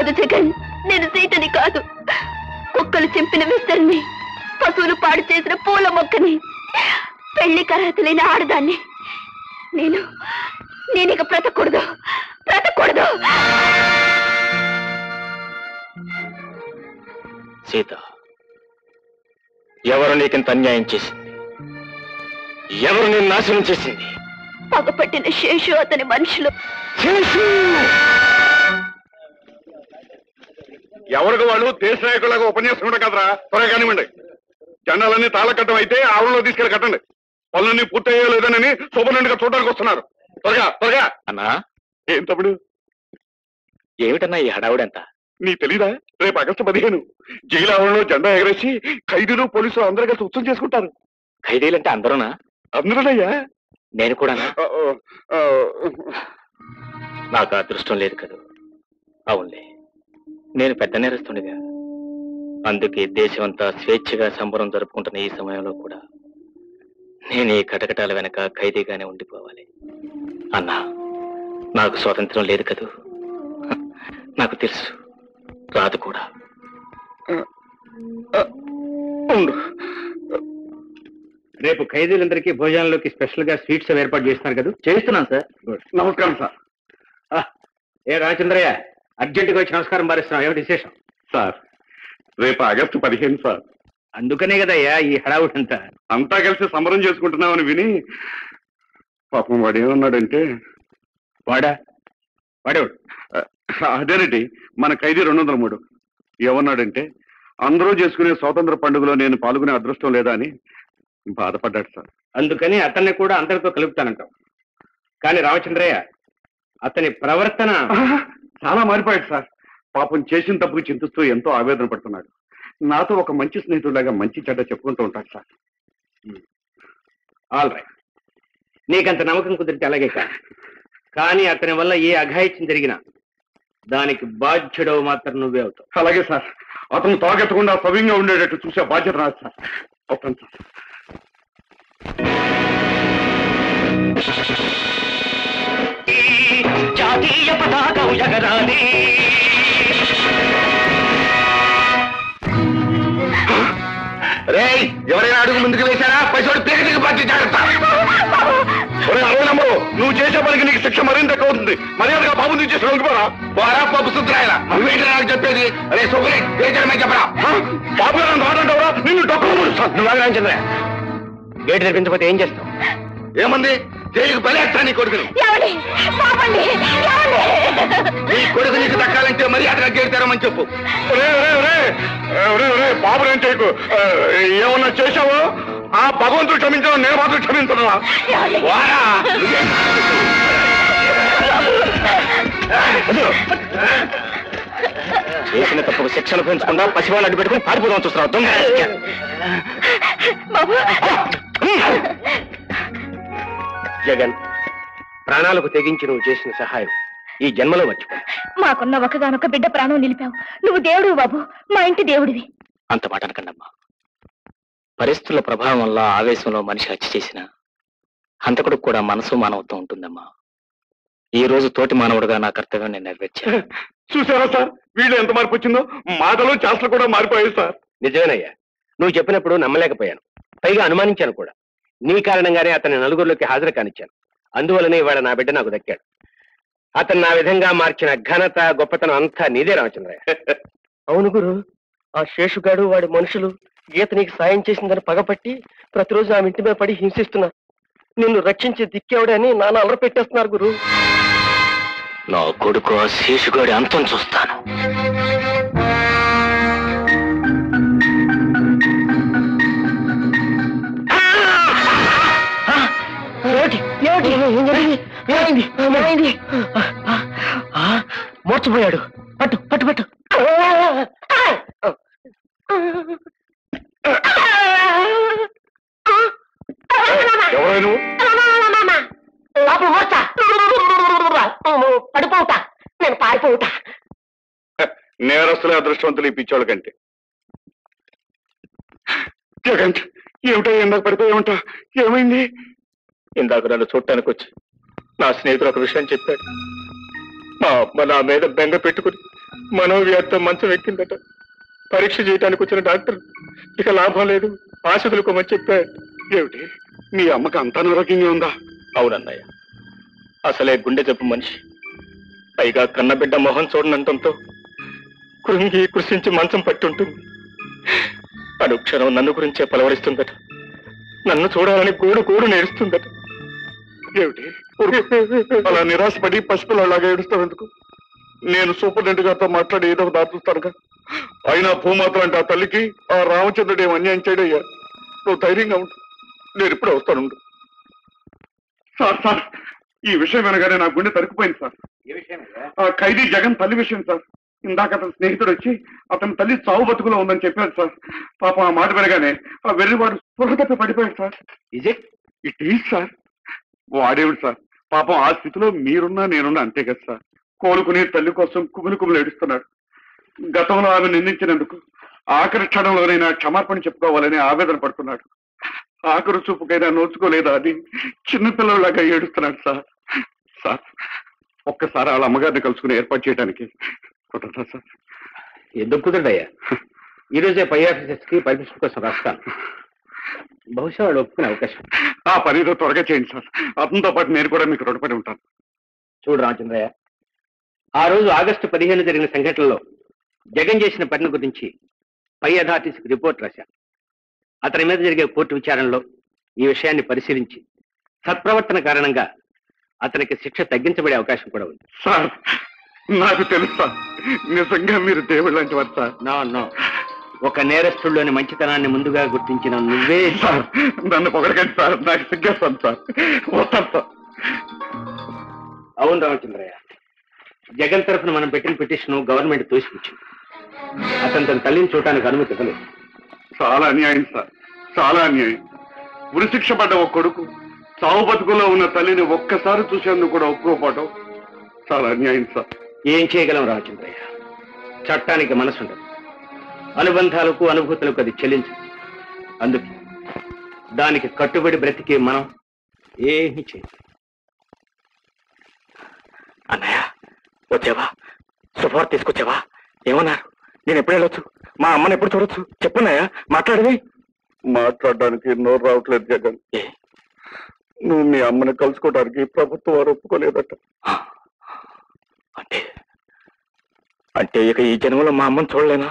కాదు జగన్, నేను సీతని కాదు. కుక్కలు చింపిన విస్తరిని, పశువులు పాడు చేసిన పూల మొక్కని, పెళ్లికి అర్హత లేని ఆడదాన్ని. నేను ఇక బ్రతకూడదు. సీత, ఎవరు నీకింత అన్యాయం చేసింది? ఎవరు నేను నాశనం చేసింది? పగపట్టిన శేషు, అతని మనుషులు. ఎవరికి వాళ్ళు దేశ నాయకులాగా ఉపన్యాసం కూడా కదరా. త్వరగా కానివ్వండి. జెండాలన్నీ తాళకట్టం అయితే ఆవుల్లో తీసుకెళ్ళి కట్టండి. పనులన్నీ పూర్తయ్యో లేదనని శుభ్రంగా చూడడానికి వస్తున్నారు. త్వరగా. అన్నా, ఏం తమ్ముడు? ఏమిటన్నా ఈ హడావుడంతా? నీ తెలీదా? రేపు ఆగస్టు 15 జైలు ఆవరణలో జెండా ఎగరేసి ఖైదీలు పోలీసులు అందరూ కలిసి ఉత్సవం చేసుకుంటారు. ఖైదీలంటే అందరూనా? అందరూనయ్యా. నేను కూడానా? నాకు అదృష్టం లేదు కదా. అవునులే, నేను పెద్ద నేరస్తునిగా. అందుకే దేశమంతా స్వేచ్ఛగా సంబరం జరుపుకుంటున్న ఈ సమయంలో కూడా నేను ఈ కటకటాల వెనక ఖైదీగానే ఉండిపోవాలి. అన్నా, నాకు స్వాతంత్రం లేదు కదూ. నాకు తెలుసు, రాదు కూడా. రేపు ఖైదీలందరికీ భోజనాల్లోకి స్పెషల్ గా స్వీట్స్ ఏర్పాటు చేస్తున్నారు కదా? చేస్తున్నాను సార్. నమస్కారం సార్. ఏ రామచంద్రయ్య, అర్జెంటుగా వచ్చి నమస్కారం భారిస్తున్నాం. ఏమిటి విశేషం? సార్, రేపు ఆగస్టు 15 సార్. అందుకనే కదయ్యా ఈ హడావుడంతా. అంతా కలిసి సంబరం చేసుకుంటున్నామని విని పాపం వాడు ఏమన్నాడంటే, వాడేవాడు అదేనండి మన ఖైదీ 203 ఏమన్నాడంటే, అందరూ చేసుకునే స్వాతంత్ర పండుగలో నేను పాల్గొనే అదృష్టం లేదా అని బాధపడ్డాడు సార్. అందుకని అతన్ని కూడా అందరితో కలుపుతానంటాం. కానీ రామచంద్రయ్య, అతని ప్రవర్తన చాలా మారిపోయాడు సార్. పాపం చేసిన తప్పుకు చింతిస్తూ ఎంతో ఆవేదన పడుతున్నాడు. నాతో ఒక మంచి స్నేహితుడిలాగా మంచి చెడ్డ చెప్పుకుంటూ ఉంటాడు సార్. ఆల్ రైట్, నీకంత నమ్మకం కుదిరితే అలాగే కానీ అతని వల్ల ఏ అఘాయిత్యం జరిగినా దానికి బాధ్యుడవు మాత్రం నువ్వే అవుతావు. అలాగే సార్. అతను తాగెత్తకుండా సవ్యంగా ఉండేటట్టు చూసే బాధ్యత రాదు సార్. వస్తాను సార్. జాతీయ పతాకం ఎగరాలి. రేయ్, ఎవరైనా అడుగు ముందుకు వేశారా? పైసలు పీకటికి పార్టీ జాగ్రత్త. నువ్వు చేసే పనికి నీకు శిక్ష మరింత ఎక్కువ అవుతుంది. మర్యాదగా బాబు నుంచి చేసిన పోరా బాబు సుద్రాయలా. నువ్వేంటి నాకు చెప్పేది? అరే సోకలే చెప్పరా. బాబు గారు మాట్లాడవరా? నిన్ను డొక్క చంద్ర, గేటు తెరిపించకపోతే ఏం చేస్తావు? ఏమంది? జైలుకు బలేస్తా నీ కొడుకుని. నీ కొడుకు నీకు దక్కాలంటే మర్యాదగా గేటు తెరమని చెప్పు. బాబు ఏం చేయకు. ఏమన్నా చేశావో ఆ భగవంతుడు క్షమించడం, నేను మాత్రం క్షమించడా? చేసిన తప్పుకు శిక్షణ పెంచకుండా పసివాళ్ళు అడ్డు పెట్టుకుని పారిపోదాం చూస్తున్నావు. జగన్, ప్రాణాలకు తెగించి నువ్వు చేసిన సహాయం ఈ జన్మలో మర్చిపో. మాకున్న ఒకగానొక బిడ్డ ప్రాణం నిలిపావు. నువ్వు దేవుడు బాబు, మా ఇంటి దేవుడివి. అంత మాట అనకండమ్మా. పరిస్థితుల ప్రభావం వల్ల ఆవేశంలో మనిషి హత్య చేసిన హంతకుడికి కూడా మనసు మానవత్వం ఉంటుందమ్మా. ఈ రోజు తోటి మానవుడుగా నా కర్తవ్యం నేను నెరవేర్చాను. చూసారా సార్, వీళ్ళు ఎంత మార్పు వచ్చిందో. మాటలు చేష్టలు కూడా మారిపోయాయి సార్. నిజమేనయ్యా, నువ్వు చెప్పినప్పుడు నమ్మలేకపోయాను, పైగా అనుమానించాను కూడా. నీ కారణంగానే అతని నలుగురిలోకి హాజరు కానిచ్చాను. అందువల్లనే ఇవాళ నా బిడ్డ నాకు దక్కాడు. అతను నా విధంగా మార్చిన ఘనత, గొప్పతనం అంతా నీదే రామచంద్రయ్య. అవును గురు, ఆ శేషుగాడు వాడి మనుషులు గీత నీకు సాయం చేసిందని పగపట్టి ప్రతిరోజు ఆమె ఇంటి మీద పడి హింసిస్తున్నారు. నిన్ను రక్షించే దిక్కేవడని నాన్న అలర పెట్టేస్తున్నారు గురు. నా కొడుకు ఆ శేషుగాడి అంతం చూస్తాను. మోర్చిపోయాడు. పట్టు పట్టు పట్టు. ఎవరైనా పడిపోతా, నేను పారిపోతా. నేరస్తులే అదృష్టవంతులు ఈ పిచ్చోళ్ళ కంటే. జగన్, ఏమిటో ఎందాక పడిపోయామంట? ఏమైంది? ఇందాక నన్ను చూడటానికి వచ్చి నా స్నేహితుడు ఒక విషయం చెప్పాడు. మా అమ్మ నా మీద బెంగ పెట్టుకుని మనోవ్యాధితో మంచం ఎక్కిందట. పరీక్ష చేయడానికి వచ్చిన డాక్టర్ ఇక లాభం లేదు, ఆశ వదులుకోమని చెప్పాడు. ఏమిటి, మీ అమ్మకి అంత అనారోగ్యంగా ఉందా? అవునన్నయ్య, అసలే గుండె జబ్బు మనిషి, పైగా కన్నబిడ్డ మొహం చూడనంతంతో కృంగి కృషించి మంచం పట్టుంటుంది. అనుక్షణం నన్ను గురించే పలవరిస్తుందట. నన్ను చూడాలని గోడు గోడు నేరుస్తుందట. ఏమిటి, అలా నిరాశపడి పసిపిల్లలాగా ఏడుస్తావెందుకు? నేను సూపరింటెండెంట్ గారితో మాట్లాడి ఏదో దాచుస్తానుగా. అయినా భూమాత అంటే ఆ తల్లికి ఆ రామచంద్రుడు ఏం అన్యాయం చేయడయ్యా. నువ్వు ధైర్యంగా ఉండు, నేను ఇప్పుడే వస్తాను. సార్ సార్, ఈ విషయం వినగానే నా గుండె తరుక్కుపోయింది సార్. ఆ ఖైదీ జగన్ తల్లి విషయం సార్. ఇందాక అతని స్నేహితుడు వచ్చి అతని తల్లి చావు బతుకులో ఉందని చెప్పాడు సార్. పాపం ఆ మాట వినగానే ఆ వెర్రివాడు స్పృహ తప్పి పడిపోయాడు సార్. It is sir. వాడేవిడు సార్, పాపం ఆ స్థితిలో మీరున్నా నేనున్నా అంతే కదా సార్. కోలుకునే తల్లి కోసం కుమిలి ఏడుస్తున్నాడు. గతంలో ఆమె నిందించినందుకు ఆఖరి క్షణంలోనైనా క్షమార్పణ చెప్పుకోవాలని ఆవేదన పడుతున్నాడు. ఆఖరు చూపుకైనా నోచుకోలేదా అని చిన్నపిల్లలాగా ఏడుస్తున్నాడు సార్. సార్, ఒక్కసారి వాళ్ళ అమ్మగారిని కలుసుకుని ఏర్పాటు చేయడానికి కుదరదా సార్? ఎందుకు కుదరదయ్యా? ఈరోజే పై ఆఫీసర్స్ కి పర్మిషన్ కోసం రాస్తాను. బహుశా వాళ్ళు ఒప్పుకునే అవకాశం. ఆ పని ఏదో త్వరగా చేయండి సార్. అతనితో పాటు నేను కూడా మీకు రుణపడి ఉంటాను. చూడు రామచంద్రయ్య, ఆ రోజు ఆగస్టు 15 జరిగిన సంఘటనలో జగన్ చేసిన పని గురించి పై అథారిటీస్కి రిపోర్ట్ రాశాను. అతని మీద జరిగే కోర్టు విచారణలో ఈ విషయాన్ని పరిశీలించి సత్ప్రవర్తన కారణంగా అతనికి శిక్ష తగ్గించబడే అవకాశం కూడా ఉంది. సార్, నాకు తెలుసు సార్, నిజంగా మీరు దేవుడు లాంటి వారు సార్. నో, ఒక నేరస్తుల్లోని మంచితనాన్ని ముందుగా గుర్తించిన నువ్వే. సార్, నన్ను పొగడకండి సార్, నాకు సిగ్గేస్తాను సార్. వస్తాను సార్. అవును రామచంద్రయ్య, జగన్ తరఫున మనం పెట్టిన పిటిషన్ గవర్నమెంట్ తోసిపుచ్చింది. అతను తన తల్లిని చూడటానికి అనుమతి ఇవ్వలేదు. చాలా అన్యాయం సార్, చాలా అన్యాయం. ఉరిశిక్ష పడ్డ ఒక కొడుకు చావు బతుకులో ఉన్న తల్లిని ఒక్కసారి చూసేందుకు కూడా ఒప్పుకోపోవడం చాలా అన్యాయం సార్. ఏం చేయగలం రామచంద్రయ్య? చట్టానికి మనసు ఉండదు, అనుబంధాలకు అనుభూతులకు అది చెల్లించదు. అందుకే దానికి కట్టుబడి బ్రతికే మనం ఏమీ చేయదు. అన్నయ్య, వచ్చావా? శుభవార్త తీసుకొచ్చావా? ఏమన్నారు? నేను ఎప్పుడు వెళ్ళొచ్చు? మా అమ్మని ఎప్పుడు చూడొచ్చు? చెప్పున్నాయా, మాట్లాడవి. మాట్లాడడానికి నోరు రావట్లేదు జగన్. నువ్వు మీ అమ్మని కలుసుకోవడానికి ప్రభుత్వం వారు ఒప్పుకోలేదట. అంటే ఇక ఈ జన్మలో మా అమ్మని చూడలేనా?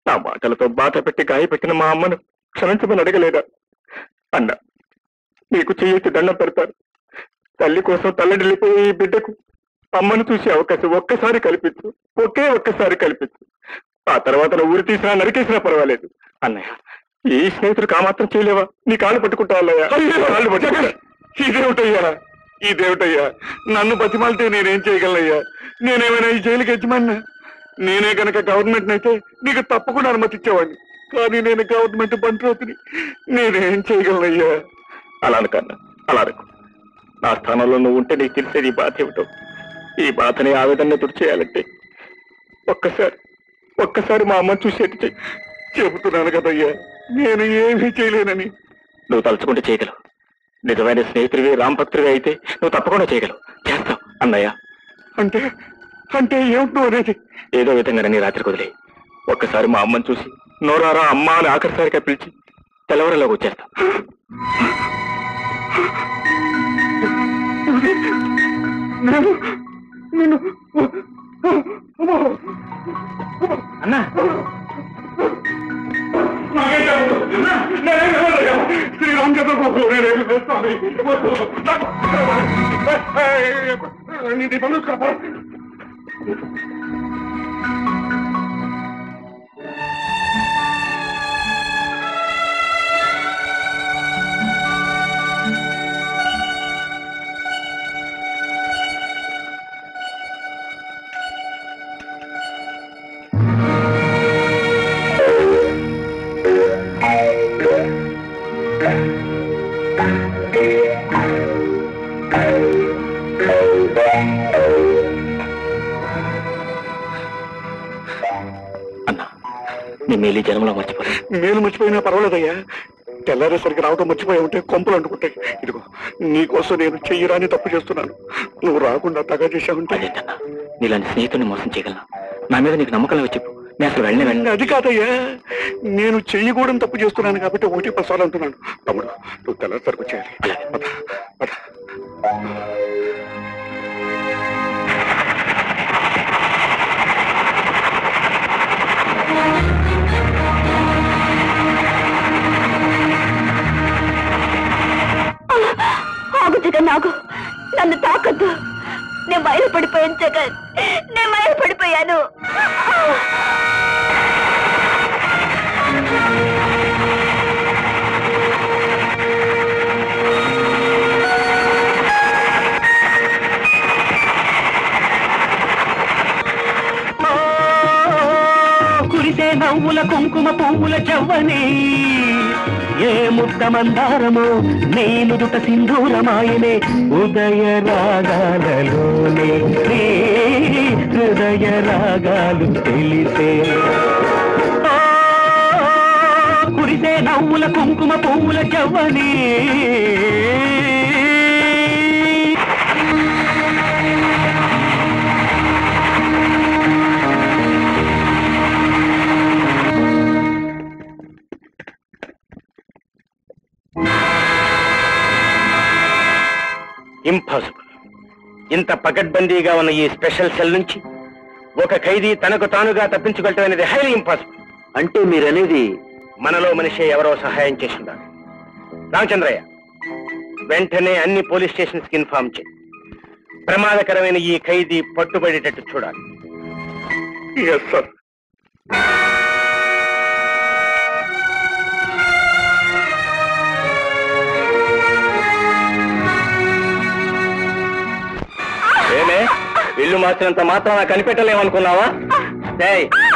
నా మాటలతో బాధ పెట్టి గాయపెట్టిన మా అమ్మను క్షమించమని అడగలేదా? అన్న, నీకు చెయ్యెత్తి దండం పెడతారు. తల్లి కోసం తల్లడిల్లిపోయే ఈ బిడ్డకు అమ్మను చూసే అవకాశం ఒక్కసారి కల్పించు, ఒక్కసారి కల్పించు. ఆ తర్వాత నువ్వు ఊరి తీసినా నరికేసినా పర్వాలేదు. అన్నయ్య, ఈ స్నేహితుడు కామాత్రం చేయలేవా? నీ కాళ్ళు పట్టుకుంటా అన్నయ్య, కాళ్ళు పట్టుకుంటా. ఇదేమిటయ్యా, నన్ను బతిమాలితే నేనేం చేయగలనయ్యా? నేనేమైనా ఈ జైలుకి యజమాన్నా? నేనే కనుక గవర్నమెంట్ అయితే నీకు తప్పకుండా అనుమతి ఇచ్చేవాడిని. కానీ నేను గవర్నమెంట్ బంట్రోతిని, నేనేం చేయగలనయ్యా? అలా అనుకన్నా, అలా అనుకో. నా స్థానంలో నువ్వు ఉంటే నీకు తెలిసేది ఈ బాధ ఏమిటో. ఈ బాధని ఆవేదన తుడిచేయాలంటే ఒక్కసారి మా అమ్మని చూసేది చెయ్యి. చెబుతున్నాను కదయ్యా, నేను ఏమీ చేయలేనని. నువ్వు తలుచుకుంటే చేయగలవు. నిజమైన స్నేహితుడివి, రామభక్తుడివి అయితే నువ్వు తప్పకుండా చేయగలవు. చేస్తావు అన్నయ్య. అంటే అంటే ఏమిటో అనేది? ఏదో విధంగా నీ రాత్రికి వదిలే. ఒక్కసారి మా అమ్మని చూసి నోరారా అమ్మ అని ఆఖరిసారిగా పిలిచి తెల్లవరలోకి వచ్చేస్తా. అన్నా, శ్రీరామచంద్ర బాబు, అన్నా, నీ మేలు జన్మలో మర్చిపోలేదు. మేలు మర్చిపోయినా పర్వాలేదయ్యా. తెల్లారేసరికి రావడం మర్చిపోయి ఉంటే కొంపలు అంటుకుంటాయి. ఇదిగో నీకోసం నేను చెయ్యరాని తప్పు చేస్తున్నాను. నువ్వు రాకుండా తగా చేశావుంటే. అదేంటన్నా, నీలాంటి స్నేహితుడిని మోసం చేయగలనా? నా మీద నీకు నమ్మకం చెప్పు, నేను అసలు వెళ్ళిన అది కాదయ్యా, నేను చెయ్యకూడని తప్పు చేస్తున్నాను కాబట్టి 1 పసాలు అంటున్నాను. తమ్ముడు, నువ్వు తెల్లారేసరికి వచ్చేయాలి. పద, పద. ఆగు జగన్, ఆగు, నన్ను తాకద్దు. నేను బయలుపడిపోయాను జగన్, నేను బయలుపడిపోయాను. కురిసే నవ్వుల కుంకుమ పువ్వుల జవ్వని, ఏ ముద్ద మందారమో నేనుదుట సింధూరమాయనే, ఉదయ రాగాలలోనే హృదయ రాగాలు తెలిసే. కురిసే నవ్వుల కుంకుమ పువ్వుల జవ్వని, ఇంపాసిబుల్. ఇంత పకడ్బందీగా ఉన్న ఈ స్పెషల్ సెల్ నుంచి ఒక ఖైదీ తనకు తానుగా తప్పించుకెళ్ళటం అనేది హైలీ ఇంపాసిబుల్. అంటే మీరనేది మనలో మనిషి ఎవరో సహాయం చేసి ఉండాలి. రామచంద్రయ్య, వెంటనే అన్ని పోలీస్ స్టేషన్స్ కి ఇన్ఫార్మ్ చేయి. ప్రమాదకరమైన ఈ ఖైదీ పట్టుబడేటట్టు చూడాలి. Yes sir. ఏమే, ఇల్లు మార్చినంత మాత్రం కనిపెట్టలేమనుకున్నావా?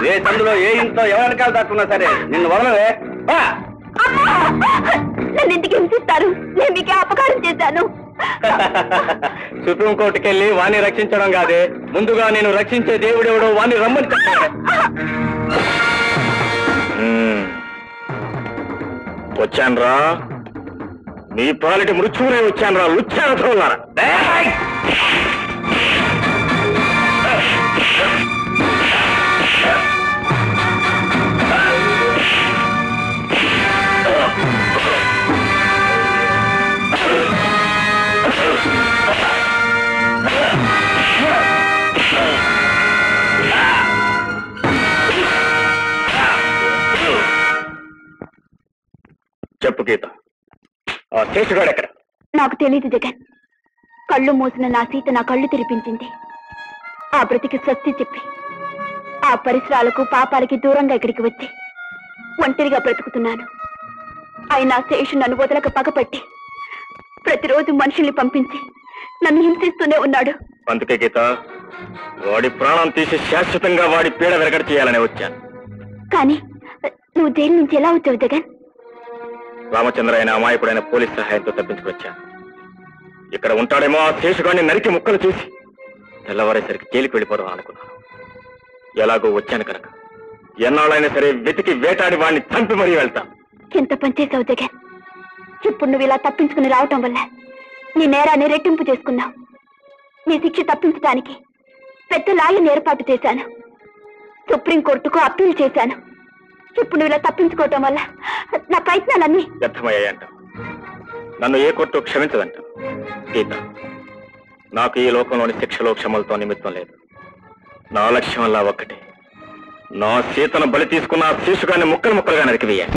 ఏ సందులో ఏ ఇంట్లో ఎవరికాలు దాక్కున్నా సరే నిన్ను వదలవే. నన్ను ఎందుకు హింసిస్తారు? నేను మీకే అపకారం చేశాను. సుప్రీంకోర్టుకి వెళ్ళి వాణ్ణి రక్షించడం కాదే, ముందుగా నేను రక్షించే దేవుడెవడో వాణ్ణి రమ్మని చెప్పాడు. వచ్చాన్రా, మీ పాలిటి మృత్యువునే వచ్చాన్రా, లుచ్చారా. చెప్పు గీత, ఆ శేషుగాడు ఎక్కడ? నాకు తెలీదు జగన్. కళ్ళు మూసిన నా సీత నా కళ్ళు తెరిపించింది. ఆ బ్రతికి స్వస్తి చెప్పి ఆ పరిసరాలకు పాపాలకి దూరంగా ఇక్కడికి వచ్చి ఒంటరిగా బ్రతుకుతున్నాను. అయినా శేషు నన్ను వదలక పగపట్టి ప్రతిరోజు మనుషుల్ని పంపించి నన్ను హింసిస్తూనే ఉన్నాడు. అందుకే గీత, వాడి ప్రాణం తీసి శాశ్వతంగా వాడి పీడ వెరగడ చేయాలని వచ్చాను. కానీ నువ్వు జైలు నుంచి ఎలా వచ్చావు జగన్? రామచంద్ర అయిన అమాయకుడైన పోలీస్ సహాయంతో తప్పించుకొచ్చాను. ఇక్కడ ఉంటాడేమో ఆ శేషుగాడిని నరికి ముక్కలు చూసి తెల్లవారేసరికి జైలుకి వెళ్ళిపోదాం అనుకున్నాను. ఎలాగో వచ్చాను కనుక ఎన్నాళ్ళైనా సరే వెతికి వేటాడి వాడిని చంపి మరీ వెళ్తాను. ఎంత పనిచేసావు జగన్. ఇప్పుడు నువ్వు ఇలా తప్పించుకుని రావటం వల్ల నీ నేరాన్ని రెట్టింపు చేసుకున్నావు. నీ శిక్ష తప్పించడానికి పెద్ద లాయర్ని ఏర్పాటు చేశాను. సుప్రీంకోర్టుకు అప్పీల్ చేశాను. ఇప్పుడు నువ్వు ఇలా తప్పించుకోవటం వల్ల నా ప్రయత్నాలన్నీ వ్యర్థమయ్యాయంట. నన్ను ఏ కోర్టు క్షమించదంట. గీత, నాకు ఈ లోకంలోని శిక్షలో క్షమలతో నిమిత్తం లేదు. నా లక్ష్యం అలా ఒక్కటే, నా సీతను బలి తీసుకున్న శీర్షుగాన్ని ముక్కలు ముక్కలుగా నరికివేయాలి.